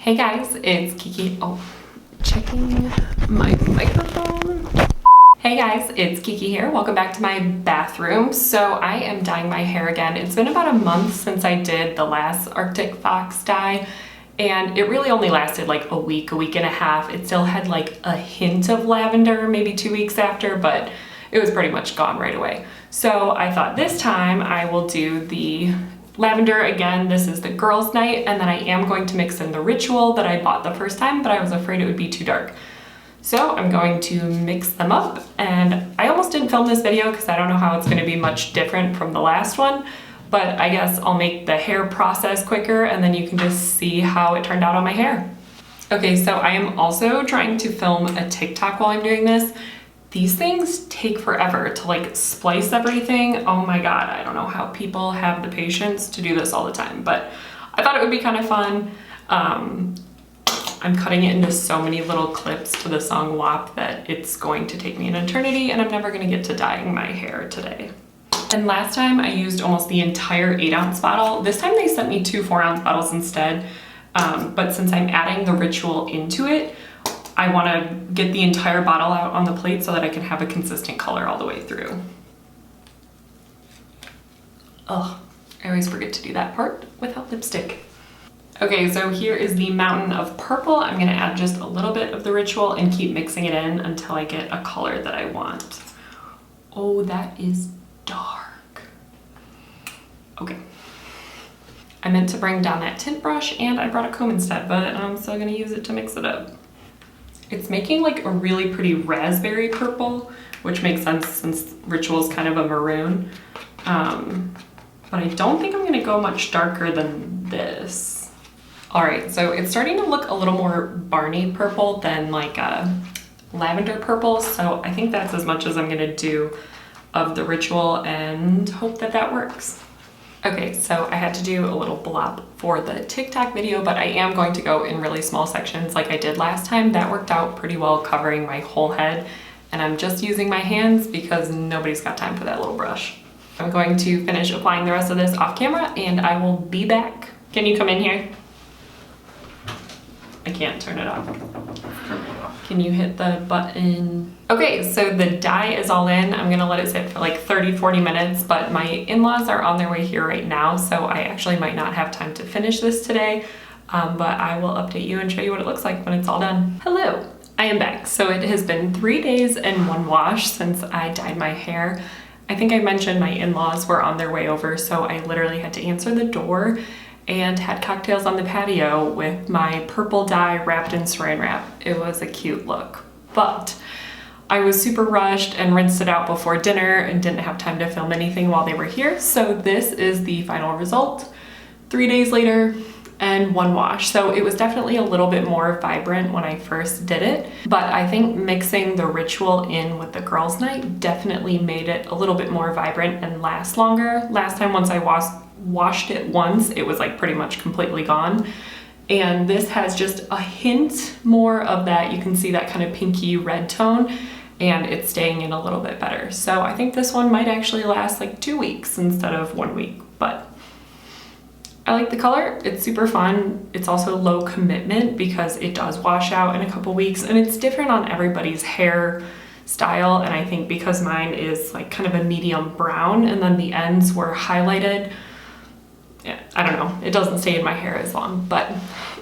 Hey guys, it's Kiki. Oh, checking my microphone. Hey guys, it's Kiki here. Welcome back to my bathroom. So I am dyeing my hair again. It's been about a month since I did the last Arctic Fox dye, and it really only lasted like a week and a half. It still had like a hint of lavender maybe 2 weeks after, but it was pretty much gone right away. So I thought this time I will do the lavender again. This is the girls' night, and then I am going to mix in the ritual that I bought the first time, but I was afraid it would be too dark. So I'm going to mix them up, and I almost didn't film this video because I don't know how it's going to be much different from the last one, but I guess I'll make the hair process quicker and then you can just see how it turned out on my hair. Okay, so I am also trying to film a TikTok while I'm doing this. These things take forever to like splice everything. Oh my God, I don't know how people have the patience to do this all the time, but I thought it would be kind of fun. I'm cutting it into so many little clips to the song WAP that it's going to take me an eternity, and I'm never gonna get to dyeing my hair today. And last time I used almost the entire 8-ounce bottle. This time they sent me 2 4-ounce bottles instead, but since I'm adding the ritual into it, I want to get the entire bottle out on the plate so that I can have a consistent color all the way through. Ugh, I always forget to do that part without lipstick. Okay, so here is the mountain of purple. I'm gonna add just a little bit of the ritual and keep mixing it in until I get a color that I want. Oh, that is dark. Okay. I meant to bring down that tint brush and I brought a comb instead, but I'm still gonna use it to mix it up. It's making like a really pretty raspberry purple, which makes sense since ritual is kind of a maroon. But I don't think I'm gonna go much darker than this. All right, so it's starting to look a little more Barney purple than like a lavender purple. So I think that's as much as I'm gonna do of the ritual and hope that that works. Okay, so I had to do a little blob for the TikTok video, but I am going to go in really small sections like I did last time. That worked out pretty well, covering my whole head, and I'm just using my hands because nobody's got time for that little brush. I'm going to finish applying the rest of this off camera and I will be back. Can you come in here? I can't turn it off. Can you hit the button? Okay, so the dye is all in. I'm gonna let it sit for like 30-40 minutes, but my in-laws are on their way here right now, so I actually might not have time to finish this today, but I will update you and show you what it looks like when it's all done. Hello, I am back. So it has been 3 days and 1 wash since I dyed my hair. I think I mentioned my in-laws were on their way over, so I literally had to answer the door and had cocktails on the patio with my purple dye wrapped in saran wrap. It was a cute look, but I was super rushed and rinsed it out before dinner and didn't have time to film anything while they were here. So this is the final result, 3 days later and 1 wash. So it was definitely a little bit more vibrant when I first did it, but I think mixing the ritual in with the girls' night definitely made it a little bit more vibrant and last longer. Last time, once I washed it once, it was like pretty much completely gone. And this has just a hint more of that. You can see that kind of pinky red tone, and it's staying in a little bit better. So I think this one might actually last like 2 weeks instead of 1 week, but I like the color. It's super fun. It's also low commitment because it does wash out in a couple weeks, and it's different on everybody's hair style. And I think because mine is like kind of a medium brown and then the ends were highlighted, yeah, I don't know, it doesn't stay in my hair as long, but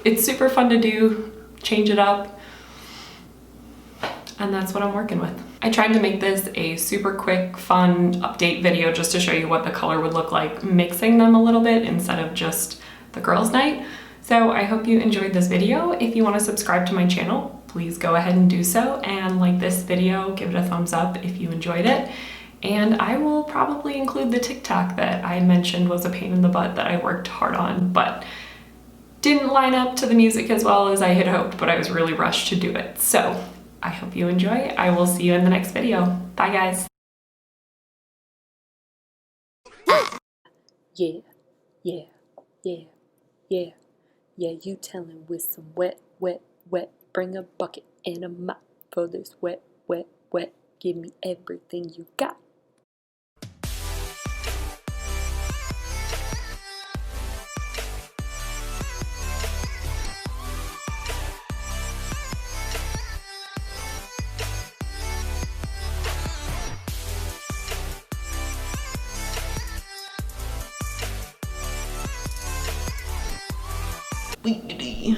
it's super fun to do, change it up, and that's what I'm working with. I tried to make this a super quick, fun update video just to show you what the color would look like mixing them a little bit instead of just the girls' night. So I hope you enjoyed this video. If you want to subscribe to my channel, please go ahead and do so, and like this video, give it a thumbs up if you enjoyed it. And I will probably include the TikTok that I mentioned was a pain in the butt that I worked hard on, but didn't line up to the music as well as I had hoped, but I was really rushed to do it. So I hope you enjoy. I will see you in the next video. Bye guys. Yeah, yeah, yeah, yeah, yeah, you tellin' with some wet, wet, wet. Bring a bucket and a mop for this wet, wet, wet. Give me everything you got. Weedy.